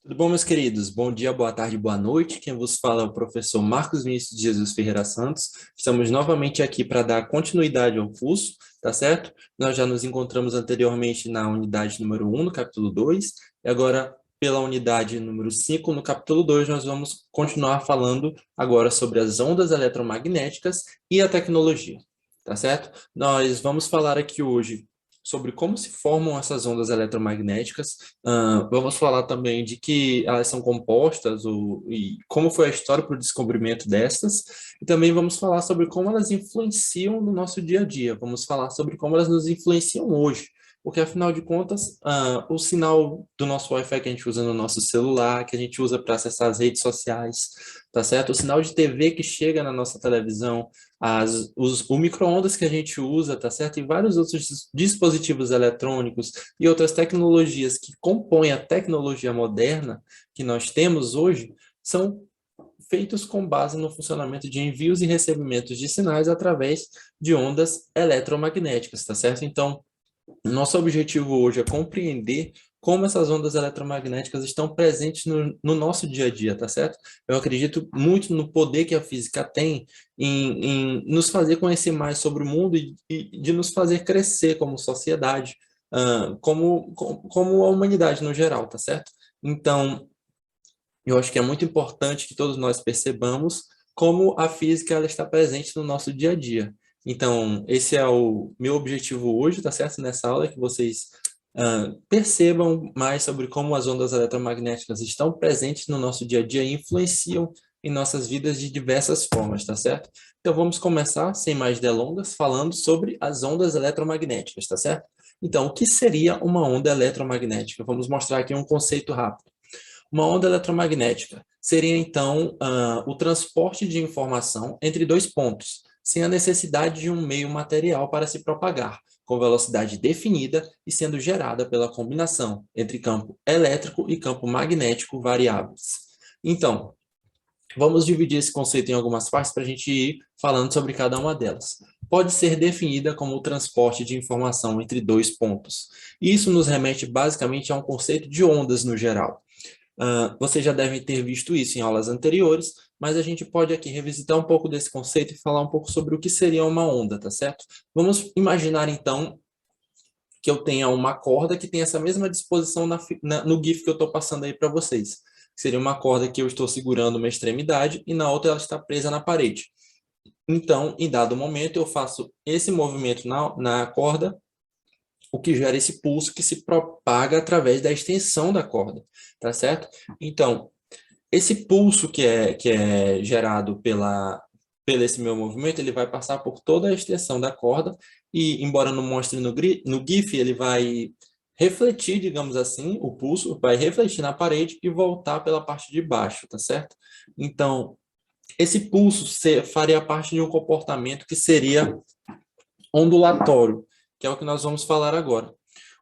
Tudo bom, meus queridos? Bom dia, boa tarde, boa noite. Quem vos fala é o professor Marcos Vinícius de Jesus Ferreira Santos. Estamos novamente aqui para dar continuidade ao curso, tá certo? Nós já nos encontramos anteriormente na unidade número 1, no capítulo 2, e agora, pela unidade número 5, no capítulo 2, nós vamos continuar falando agora sobre as ondas eletromagnéticas e a tecnologia, tá certo? Nós vamos falar aqui hoje sobre como se formam essas ondas eletromagnéticas. Vamos falar também de que elas são compostas e como foi a história para o descobrimento destas, e também vamos falar sobre como elas influenciam no nosso dia a dia, vamos falar sobre como elas nos influenciam hoje, porque afinal de contas, o sinal do nosso Wi-Fi que a gente usa no nosso celular, que a gente usa para acessar as redes sociais, tá certo? O sinal de TV que chega na nossa televisão, o micro-ondas que a gente usa, tá certo? E vários outros dispositivos eletrônicos e outras tecnologias que compõem a tecnologia moderna que nós temos hoje são feitos com base no funcionamento de envios e recebimentos de sinais através de ondas eletromagnéticas, tá certo? Então, nosso objetivo hoje é compreender como essas ondas eletromagnéticas estão presentes no nosso dia a dia, tá certo? Eu acredito muito no poder que a física tem em nos fazer conhecer mais sobre o mundo e de nos fazer crescer como sociedade, como a humanidade no geral, tá certo? Então, eu acho que é muito importante que todos nós percebamos como a física ela está presente no nosso dia a dia. Então, esse é o meu objetivo hoje, tá certo? Nessa aula, que vocês percebam mais sobre como as ondas eletromagnéticas estão presentes no nosso dia a dia e influenciam em nossas vidas de diversas formas, tá certo? Então, vamos começar, sem mais delongas, falando sobre as ondas eletromagnéticas, tá certo? Então, o que seria uma onda eletromagnética? Vamos mostrar aqui um conceito rápido. Uma onda eletromagnética seria, então, o transporte de informação entre dois pontos, sem a necessidade de um meio material para se propagar, com velocidade definida e sendo gerada pela combinação entre campo elétrico e campo magnético variáveis. Então, vamos dividir esse conceito em algumas partes para a gente ir falando sobre cada uma delas. Pode ser definida como o transporte de informação entre dois pontos. Isso nos remete basicamente a um conceito de ondas no geral. Vocês já devem ter visto isso em aulas anteriores, mas a gente pode aqui revisitar um pouco desse conceito e falar um pouco sobre o que seria uma onda, tá certo? Vamos imaginar, então, que eu tenha uma corda que tem essa mesma disposição no GIF que eu estou passando aí para vocês. Seria uma corda que eu estou segurando uma extremidade e na outra ela está presa na parede. Então, em dado momento, eu faço esse movimento na corda, o que gera esse pulso que se propaga através da extensão da corda, tá certo? Então, esse pulso que é gerado pelo esse meu movimento, ele vai passar por toda a extensão da corda e, embora não mostre no GIF, ele vai refletir, digamos assim, o pulso vai refletir na parede e voltar pela parte de baixo, tá certo? Então, esse pulso faria parte de um comportamento que seria ondulatório, que é o que nós vamos falar agora.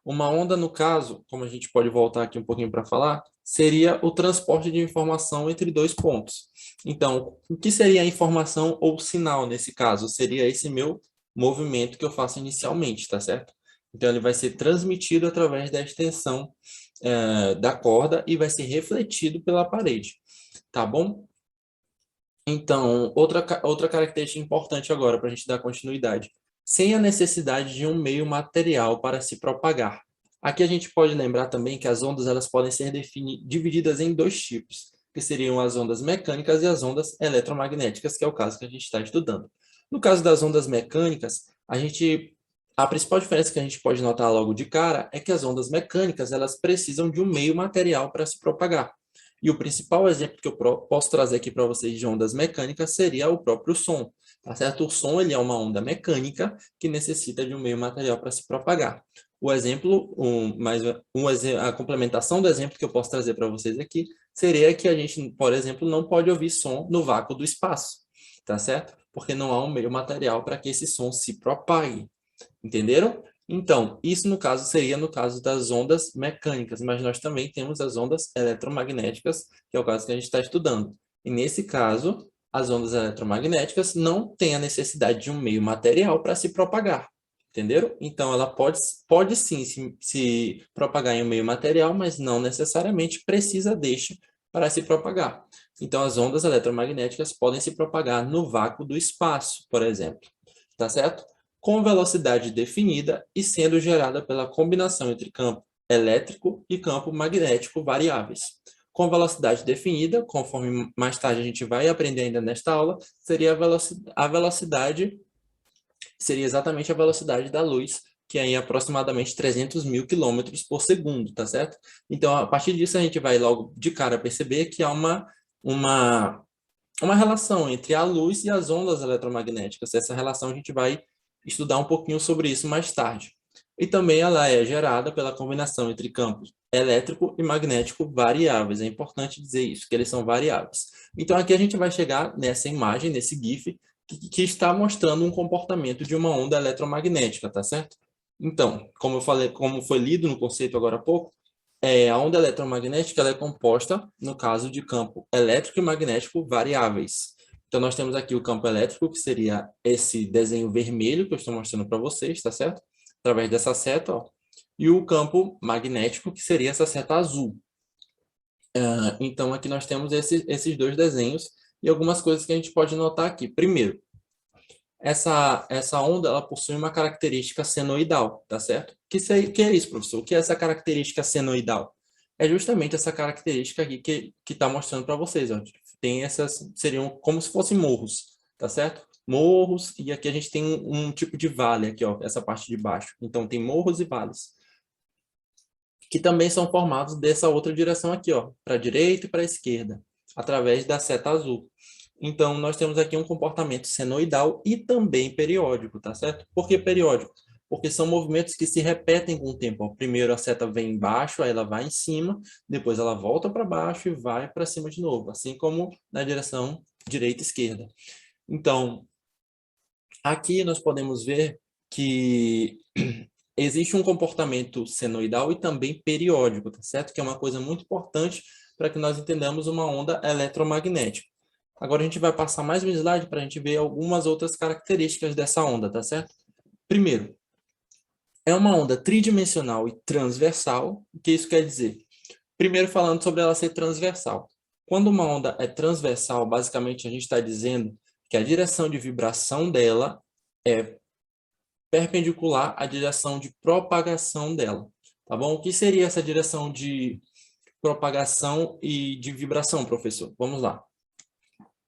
Uma onda, no caso, como a gente pode voltar aqui um pouquinho para falar, seria o transporte de informação entre dois pontos. Então, o que seria a informação ou sinal nesse caso? Seria esse meu movimento que eu faço inicialmente, tá certo? Então, ele vai ser transmitido através da extensão da corda e vai ser refletido pela parede, tá bom? Então, outra característica importante agora para a gente dar continuidade. Sem a necessidade de um meio material para se propagar. Aqui a gente pode lembrar também que as ondas elas podem ser divididas em dois tipos, que seriam as ondas mecânicas e as ondas eletromagnéticas, que é o caso que a gente está estudando. No caso das ondas mecânicas, a principal diferença que a gente pode notar logo de cara é que as ondas mecânicas elas precisam de um meio material para se propagar. E o principal exemplo que eu posso trazer aqui para vocês de ondas mecânicas seria o próprio som, tá certo? O som ele é uma onda mecânica que necessita de um meio material para se propagar. O exemplo, a complementação do exemplo que eu posso trazer para vocês aqui seria que a gente, por exemplo, não pode ouvir som no vácuo do espaço, tá certo? Porque não há um meio material para que esse som se propague. Entenderam? Então, isso no caso seria no caso das ondas mecânicas, mas nós também temos as ondas eletromagnéticas, que é o caso que a gente está estudando. E nesse caso, as ondas eletromagnéticas não têm a necessidade de um meio material para se propagar. Entenderam? Então, ela pode sim se propagar em um meio material, mas não necessariamente precisa deste para se propagar. Então, as ondas eletromagnéticas podem se propagar no vácuo do espaço, por exemplo. Tá certo? Com velocidade definida e sendo gerada pela combinação entre campo elétrico e campo magnético variáveis. Com velocidade definida, conforme mais tarde a gente vai aprender ainda nesta aula, seria a velocidade seria exatamente a velocidade da luz, que é em aproximadamente 300 mil quilômetros por segundo, tá certo? Então, a partir disso, a gente vai logo de cara perceber que há uma, uma relação entre a luz e as ondas eletromagnéticas. Essa relação a gente vai estudar um pouquinho sobre isso mais tarde. E também ela é gerada pela combinação entre campos elétrico e magnético variáveis. É importante dizer isso, que eles são variáveis. Então, aqui a gente vai chegar nessa imagem, nesse GIF, que está mostrando um comportamento de uma onda eletromagnética, tá certo? Então, como eu falei, como foi lido no conceito agora há pouco, a onda eletromagnética ela é composta, no caso, de campo elétrico e magnético variáveis. Então, nós temos aqui o campo elétrico, que seria esse desenho vermelho que eu estou mostrando para vocês, tá certo? Através dessa seta, ó. E o campo magnético, que seria essa seta azul. Então, aqui nós temos esses dois desenhos e algumas coisas que a gente pode notar aqui. Primeiro, essa onda ela possui uma característica senoidal, tá certo? Que é isso, professor? O que é essa característica senoidal? É justamente essa característica aqui que está mostrando para vocês. Ó. Tem essas, seriam como se fossem morros, tá certo? Morros, e aqui a gente tem um tipo de vale aqui, ó, essa parte de baixo. Então, tem morros e vales, que também são formados dessa outra direção aqui, ó, para a direita e para a esquerda, através da seta azul. Então, nós temos aqui um comportamento senoidal e também periódico, tá certo? Por que periódico? Porque são movimentos que se repetem com o tempo. Ó. Primeiro a seta vem embaixo, aí ela vai em cima, depois ela volta para baixo e vai para cima de novo, assim como na direção direita e esquerda. Então, aqui nós podemos ver que existe um comportamento senoidal e também periódico, tá certo? Que é uma coisa muito importante para que nós entendamos uma onda eletromagnética. Agora a gente vai passar mais um slide para a gente ver algumas outras características dessa onda, tá certo? Primeiro, é uma onda tridimensional e transversal. O que isso quer dizer? Primeiro falando sobre ela ser transversal. Quando uma onda é transversal, basicamente a gente está dizendo que a direção de vibração dela é perpendicular à direção de propagação dela, tá bom? O que seria essa direção de propagação e de vibração, professor? Vamos lá.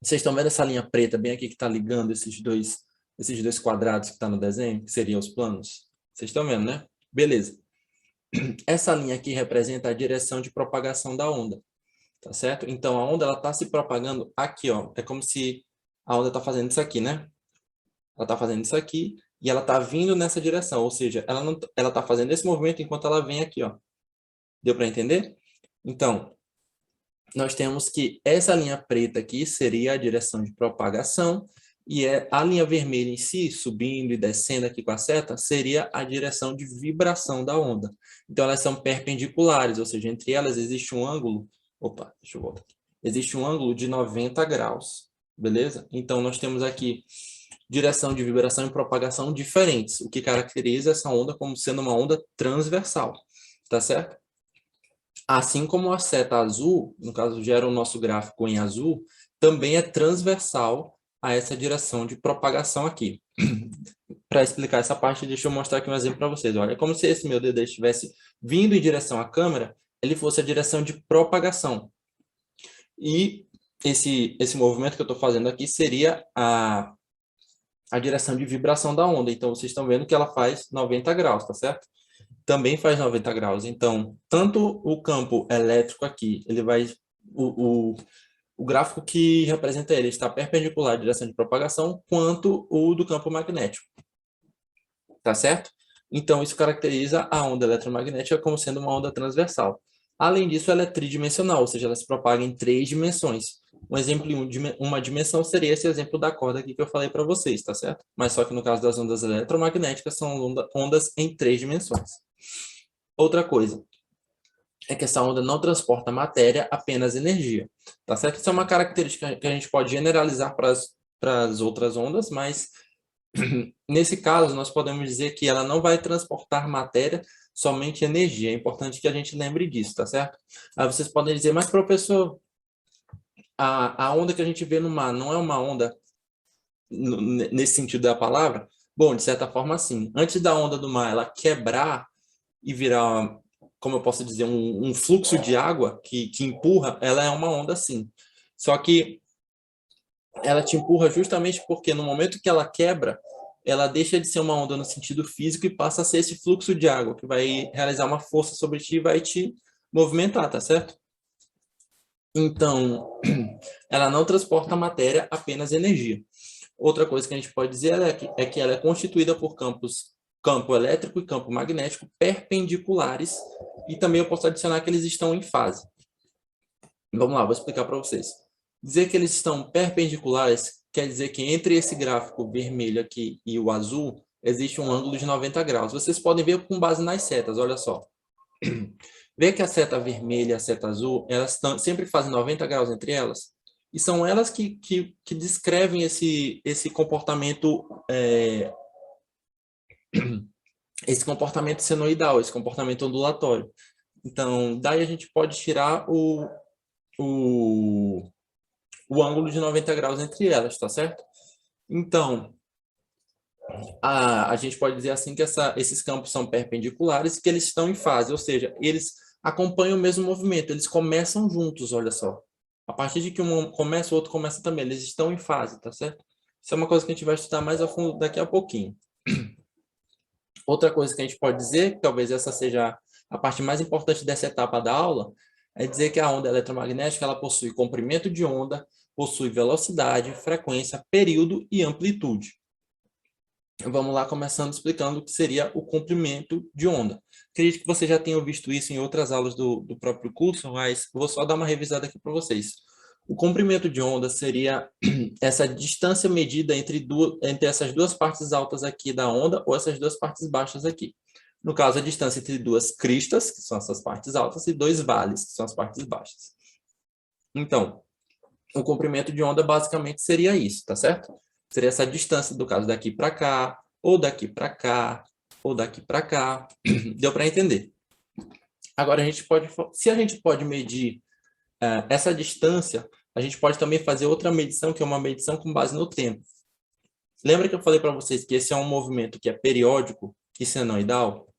Vocês estão vendo essa linha preta bem aqui que está ligando esses dois quadrados que está no desenho, que seriam os planos? Vocês estão vendo, né? Beleza. Essa linha aqui representa a direção de propagação da onda, tá certo? Então, a onda ela está se propagando aqui, ó. É como se a onda está fazendo isso aqui, né? Ela está fazendo isso aqui e ela está vindo nessa direção, ou seja, ela está fazendo esse movimento enquanto ela vem aqui, ó. Deu para entender? Então, nós temos que essa linha preta aqui seria a direção de propagação e a linha vermelha em si, subindo e descendo aqui com a seta, seria a direção de vibração da onda. Então, elas são perpendiculares, ou seja, entre elas existe um ângulo... Opa, deixa eu voltar aqui. Existe um ângulo de 90 graus, beleza? Então, nós temos aqui direção de vibração e propagação diferentes, o que caracteriza essa onda como sendo uma onda transversal, tá certo? Assim como a seta azul, no caso gera o nosso gráfico em azul, também é transversal a essa direção de propagação aqui. Para explicar essa parte, deixa eu mostrar aqui um exemplo para vocês. Olha, é como se esse meu dedo estivesse vindo em direção à câmera, ele fosse a direção de propagação. E esse movimento que eu estou fazendo aqui seria a direção de vibração da onda. Então, vocês estão vendo que ela faz 90 graus, tá certo? Também faz 90 graus. Então, tanto o campo elétrico aqui, ele vai... O gráfico que representa ele está perpendicular à direção de propagação, quanto o do campo magnético. Tá certo? Então, isso caracteriza a onda eletromagnética como sendo uma onda transversal. Além disso, ela é tridimensional, ou seja, ela se propaga em 3 dimensões. Um exemplo de uma dimensão seria esse exemplo da corda aqui que eu falei para vocês, tá certo? Mas só que no caso das ondas eletromagnéticas, são ondas em 3 dimensões. Outra coisa é que essa onda não transporta matéria, apenas energia, tá certo? Isso é uma característica que a gente pode generalizar para as outras ondas, mas Nesse caso, nós podemos dizer que ela não vai transportar matéria, somente energia. É importante que a gente lembre disso, tá certo? Aí vocês podem dizer, mas professor, a onda que a gente vê no mar não é uma onda nesse sentido da palavra? Bom, de certa forma, sim. Antes da onda do mar ela quebrar e virar, como eu posso dizer, um fluxo de água que empurra, ela é uma onda, sim. Só que ela te empurra justamente porque no momento que ela quebra, ela deixa de ser uma onda no sentido físico e passa a ser esse fluxo de água que vai realizar uma força sobre ti e vai te movimentar, tá certo? Então, ela não transporta matéria, apenas energia. Outra coisa que a gente pode dizer é que ela é constituída por campo elétrico e campo magnético perpendiculares, e também eu posso adicionar que eles estão em fase. Vamos lá, vou explicar para vocês. Dizer que eles estão perpendiculares quer dizer que entre esse gráfico vermelho aqui e o azul, existe um ângulo de 90 graus. Vocês podem ver com base nas setas, olha só. Vê que a seta vermelha e a seta azul, elas sempre fazem 90 graus entre elas? E são elas que descrevem esse comportamento, esse comportamento senoidal, esse comportamento ondulatório. Então, daí a gente pode tirar o ângulo de 90 graus entre elas, tá certo? Então, a gente pode dizer assim que esses campos são perpendiculares e que eles estão em fase, ou seja, eles acompanham o mesmo movimento, eles começam juntos, olha só. A partir de que um começa, o outro começa também, eles estão em fase, tá certo? Isso é uma coisa que a gente vai estudar mais a fundo daqui a pouquinho. Outra coisa que a gente pode dizer, que talvez essa seja a parte mais importante dessa etapa da aula, é dizer que a onda eletromagnética ela possui comprimento de onda, possui velocidade, frequência, período e amplitude. Vamos lá, começando explicando o que seria o comprimento de onda. Acredito que vocês já tenham visto isso em outras aulas do próprio curso, mas vou só dar uma revisada aqui para vocês. O comprimento de onda seria essa distância medida entre essas duas partes altas aqui da onda ou essas duas partes baixas aqui. No caso, a distância entre duas cristas, que são essas partes altas, e dois vales, que são as partes baixas. Então, o comprimento de onda basicamente seria isso, tá certo? Seria essa distância, do caso daqui para cá, ou daqui para cá, ou daqui para cá. Deu para entender? Agora, se a gente pode medir essa distância, a gente pode também fazer outra medição, que é uma medição com base no tempo. Lembra que eu falei para vocês que esse é um movimento que é periódico e senoidal?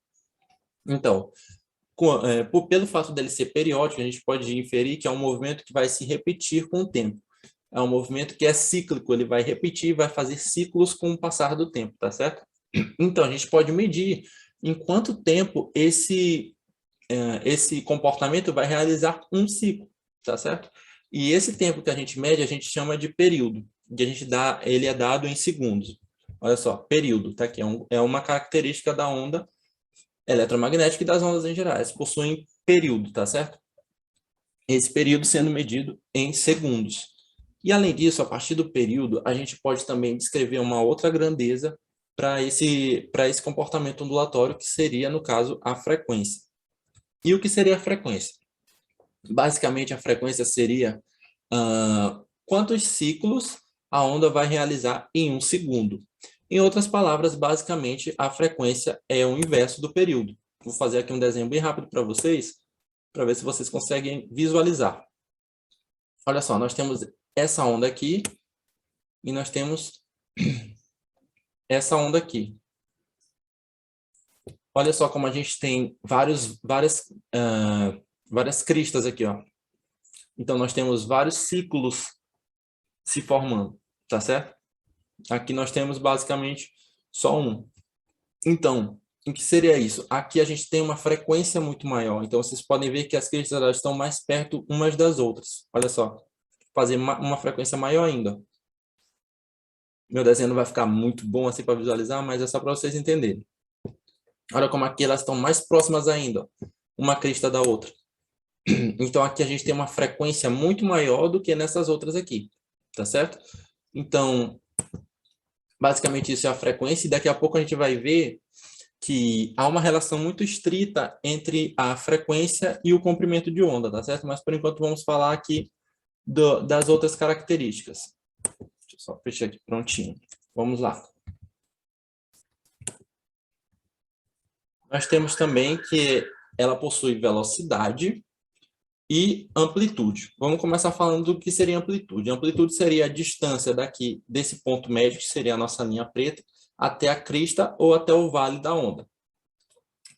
Então, pelo fato dele ser periódico, a gente pode inferir que é um movimento que vai se repetir com o tempo. É um movimento que é cíclico, ele vai repetir, vai fazer ciclos com o passar do tempo, tá certo? Então, a gente pode medir em quanto tempo esse comportamento vai realizar um ciclo, tá certo? E esse tempo que a gente mede, a gente chama de período, e ele é dado em segundos. Olha só, período, tá aqui, é uma característica da onda eletromagnética e das ondas em geral, elas possuem período, tá certo? Esse período sendo medido em segundos. E, além disso, a partir do período, a gente pode também descrever uma outra grandeza para esse comportamento ondulatório, que seria, no caso, a frequência. E o que seria a frequência? Basicamente, a frequência seria quantos ciclos a onda vai realizar em um segundo. Em outras palavras, basicamente, a frequência é o inverso do período. Vou fazer aqui um desenho bem rápido para vocês, para ver se vocês conseguem visualizar. Olha só, nós temos essa onda aqui e nós temos essa onda aqui. Olha só como a gente tem várias cristas aqui, ó. Então, nós temos vários ciclos se formando, tá certo? Aqui nós temos basicamente só um. Então, o que seria isso? Aqui a gente tem uma frequência muito maior. Então, vocês podem ver que as cristas elas estão mais perto umas das outras. Olha só, fazer uma frequência maior ainda. Meu desenho não vai ficar muito bom assim para visualizar, mas é só para vocês entenderem. Olha como aqui elas estão mais próximas ainda, uma crista da outra. Então, aqui a gente tem uma frequência muito maior do que nessas outras aqui, tá certo? Então, basicamente isso é a frequência, e daqui a pouco a gente vai ver que há uma relação muito estrita entre a frequência e o comprimento de onda, tá certo? Mas, por enquanto, vamos falar aqui das outras características. Deixa eu só fechar aqui prontinho. Vamos lá. Nós temos também que ela possui velocidade e amplitude. Vamos começar falando do que seria amplitude. Amplitude seria a distância daqui, desse ponto médio, que seria a nossa linha preta, até a crista ou até o vale da onda.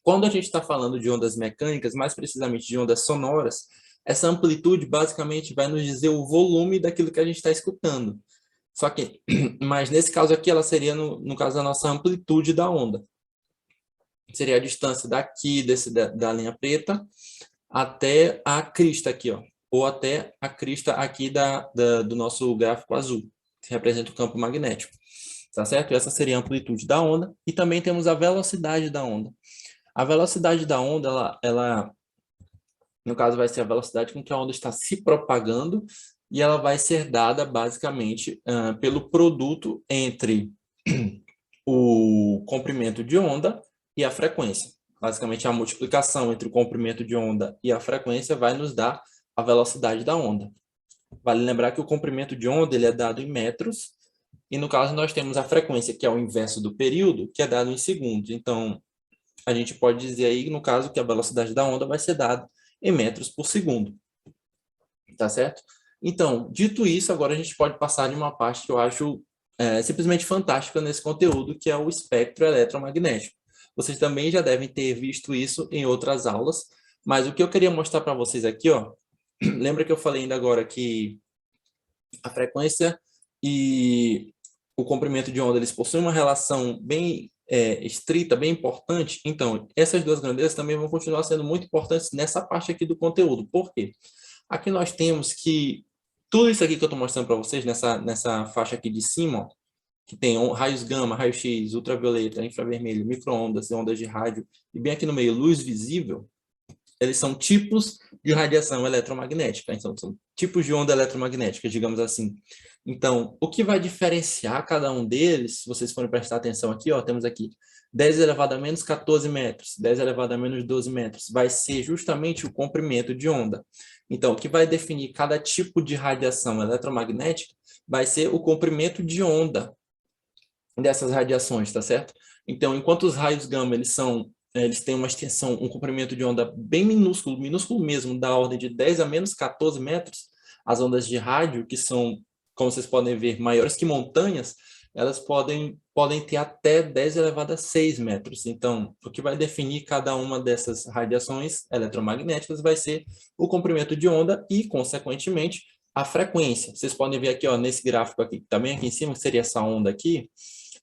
Quando a gente está falando de ondas mecânicas, mais precisamente de ondas sonoras, essa amplitude basicamente vai nos dizer o volume daquilo que a gente está escutando. Só que, mas nesse caso aqui, ela seria, no caso da nossa amplitude da onda. Seria a distância daqui, da linha preta, até a crista aqui, ó, ou até a crista aqui do nosso gráfico azul, que representa o campo magnético, tá certo? Essa seria a amplitude da onda, e também temos a velocidade da onda. A velocidade da onda, no caso, vai ser a velocidade com que a onda está se propagando, e ela vai ser dada, basicamente, pelo produto entre o comprimento de onda e a frequência. Basicamente, a multiplicação entre o comprimento de onda e a frequência vai nos dar a velocidade da onda. Vale lembrar que o comprimento de onda ele é dado em metros, e no caso nós temos a frequência, que é o inverso do período, que é dado em segundos. Então, a gente pode dizer aí, no caso, que a velocidade da onda vai ser dada em metros por segundo. Tá certo? Então, dito isso, agora a gente pode passar de uma parte que eu acho simplesmente fantástica nesse conteúdo, que é o espectro eletromagnético. Vocês também já devem ter visto isso em outras aulas, mas o que eu queria mostrar para vocês aqui, ó, lembra que eu falei ainda agora que a frequência e o comprimento de onda, eles possuem uma relação bem estrita, bem importante? Então, essas duas grandezas também vão continuar sendo muito importantes nessa parte aqui do conteúdo. Por quê? Aqui nós temos que tudo isso aqui que eu estou mostrando para vocês, nessa faixa aqui de cima, ó, que tem raios gama, raio-x, ultravioleta, infravermelho, micro-ondas, ondas de rádio, e bem aqui no meio, luz visível, eles são tipos de radiação eletromagnética. Então, são tipos de onda eletromagnética, digamos assim. Então, o que vai diferenciar cada um deles, se vocês forem prestar atenção aqui, ó, temos aqui 10 elevado a menos 14 metros, 10 elevado a menos 12 metros, vai ser justamente o comprimento de onda. Então, o que vai definir cada tipo de radiação eletromagnética vai ser o comprimento de onda dessas radiações, tá certo? Então, enquanto os raios gama, eles têm uma extensão, um comprimento de onda bem minúsculo, minúsculo mesmo, da ordem de 10 a menos 14 metros, as ondas de rádio, que são, como vocês podem ver, maiores que montanhas, elas podem ter até 10 elevado a 6 metros. Então, o que vai definir cada uma dessas radiações eletromagnéticas vai ser o comprimento de onda e, consequentemente, a frequência. Vocês podem ver aqui, ó, nesse gráfico aqui, também aqui em cima, que seria essa onda aqui,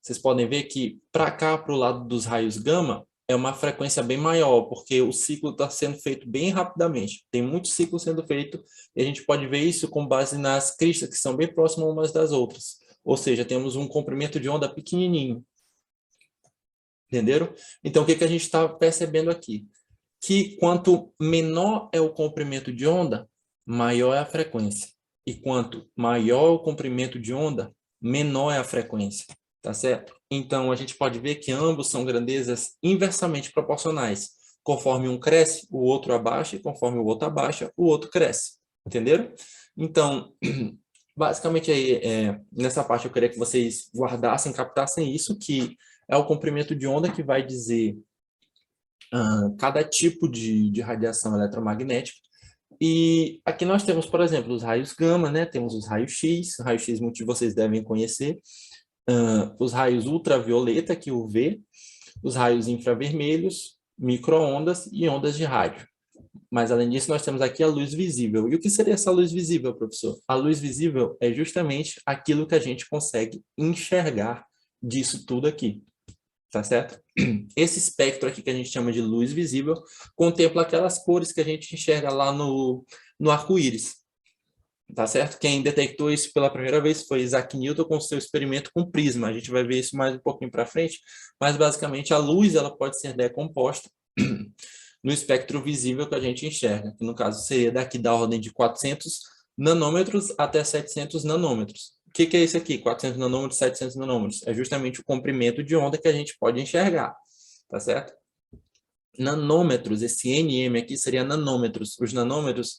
vocês podem ver que para cá, para o lado dos raios gama, é uma frequência bem maior, porque o ciclo está sendo feito bem rapidamente. Tem muitos ciclos sendo feito, e a gente pode ver isso com base nas cristas, que são bem próximas umas das outras. Ou seja, temos um comprimento de onda pequenininho. Entenderam? Então, o que a gente está percebendo aqui? Que quanto menor é o comprimento de onda, maior é a frequência. E quanto maior o comprimento de onda, menor é a frequência. Tá certo? Então, a gente pode ver que ambos são grandezas inversamente proporcionais. Conforme um cresce, o outro abaixa, e conforme o outro abaixa, o outro cresce. Entenderam? Então, basicamente, aí, nessa parte eu queria que vocês guardassem, captassem isso, que é o comprimento de onda que vai dizer cada tipo de radiação eletromagnética. E aqui nós temos, por exemplo, os raios gama, né? Temos os raios X, raio-x muitos de vocês devem conhecer, os raios ultravioleta, que é o UV, os raios infravermelhos, micro-ondas e ondas de rádio. Mas, além disso, nós temos aqui a luz visível. E o que seria essa luz visível, professor? A luz visível é justamente aquilo que a gente consegue enxergar disso tudo aqui. Tá certo? Esse espectro aqui que a gente chama de luz visível contempla aquelas cores que a gente enxerga lá no arco-íris. Tá certo? Quem detectou isso pela primeira vez foi Isaac Newton com seu experimento com prisma. A gente vai ver isso mais um pouquinho para frente, mas basicamente a luz ela pode ser decomposta no espectro visível que a gente enxerga, que no caso seria daqui da ordem de 400 nanômetros até 700 nanômetros. O que é isso aqui? 400 nanômetros, 700 nanômetros? É justamente o comprimento de onda que a gente pode enxergar, tá certo? Nanômetros, esse nm aqui seria nanômetros. Os nanômetros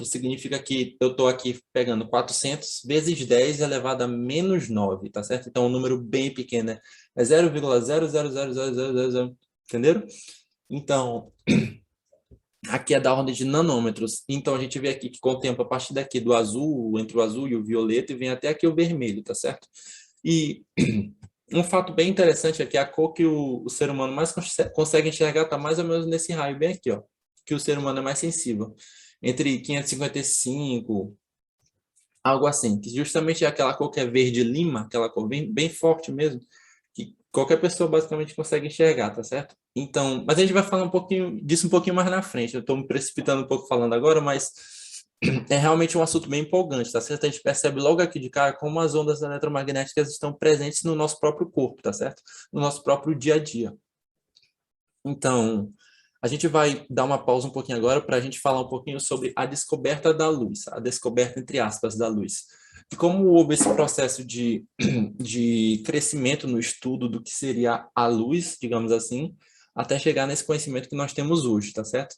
significa que eu estou aqui pegando 400 vezes 10 elevado a menos 9, tá certo? Então, um número bem pequeno, é 0,0000000 entenderam? Então, aqui é da ordem de nanômetros. Então, a gente vê aqui que com o tempo, a partir daqui do azul, entre o azul e o violeta, e vem até aqui o vermelho, tá certo? E um fato bem interessante é que a cor que o ser humano mais consegue enxergar está mais ou menos nesse raio bem aqui, ó, que o ser humano é mais sensível. Entre 555, algo assim, que justamente é aquela cor que é verde lima, aquela cor bem forte mesmo, que qualquer pessoa basicamente consegue enxergar, tá certo? Então, mas a gente vai falar um pouquinho disso um pouquinho mais na frente. Eu estou me precipitando um pouco falando agora, mas é realmente um assunto bem empolgante, tá certo? A gente percebe logo aqui de cara como as ondas eletromagnéticas estão presentes no nosso próprio corpo, tá certo? No nosso próprio dia a dia. Então, a gente vai dar uma pausa um pouquinho agora para a gente falar um pouquinho sobre a descoberta da luz, a descoberta, entre aspas, da luz. E como houve esse processo de crescimento no estudo do que seria a luz, digamos assim, até chegar nesse conhecimento que nós temos hoje, tá certo?